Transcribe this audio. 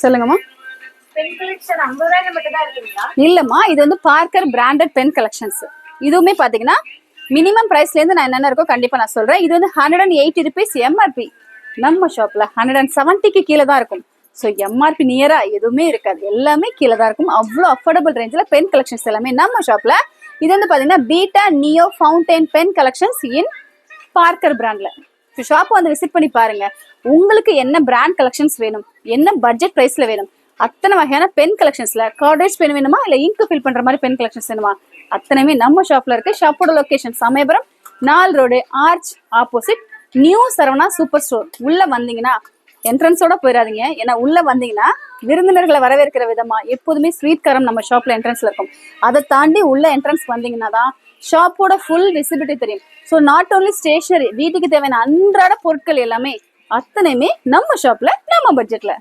சொல்லுங்கம்மா. Pen collection 50 ரூபாய்க்கு மட்டும் தான் இருக்குங்களா? இல்லம்மா, இது வந்து பார்க்கர் பிராண்டட் பென் கலெக்ஷன்ஸ். இதுவுமே பாத்தீங்கன்னா மினிமம் பிரைஸ்ல இருந்து நான் என்னென்ன இருக்கோ கண்டிப்பா நான் சொல்றேன். இது வந்து 180 rupees எம்ஆர்பி. நம்ம ஷாப்ல 170க்கு கீழே தான் இருக்கும். ஸோ எம்ஆர்பி நியரா எதுவுமே இருக்காது, எல்லாமே கீழே தான் இருக்கும். அவ்வளோ அஃபோர்டபுள் ரேஞ்சில் பென் கலெக்ஷன்ஸ் எல்லாமே நம்ம ஷாப்ல. இது வந்து பாத்தீங்கன்னா beta neo fountain pen collections in Parker பிராண்ட்ல. ஷாப் வந்து விசிட் பண்ணி பாருங்க. உங்களுக்கு என்ன பிராண்ட் கலெக்ஷன்ஸ் வேணும், என்ன பட்ஜெட் பிரைஸ்ல வேணும், அத்தனை வகையான பென் கலெக்ஷன்ஸ்ல கார்ட்ரேஜ் பென் வேணுமா இல்ல இங்க் ஃபில் பண்ற மாதிரி பென் கலெக்ஷன்ஸ் வேணுமா, அத்தனையுமே நம்ம ஷாப்ல இருக்கு. ஷாப்போட location Samayapuram 4 road arch opposite new Saravana super store. உள்ள வந்தீங்கன்னா என்ட்ரன்ஸோட போயிடாதீங்க. ஏன்னா உள்ள வந்தீங்கன்னா விருந்தினர்களை வரவேற்கிற விதமா எப்போதுமே ஸ்வீட் காரம் நம்ம ஷாப்ல என்ட்ரன்ஸ்ல இருக்கும். அதை தாண்டி உள்ள என்ட்ரன்ஸ் வந்தீங்கன்னா தான் ஷாப்போட ஃபுல் விசிபிலிட்டி தெரியும். ஸோ நாட் ஓன்லி ஸ்டேஷனரி, வீட்டுக்கு தேவையான அன்றாட பொருட்கள் எல்லாமே அத்தனையுமே நம்ம ஷாப்ல நம்ம பட்ஜெட்ல.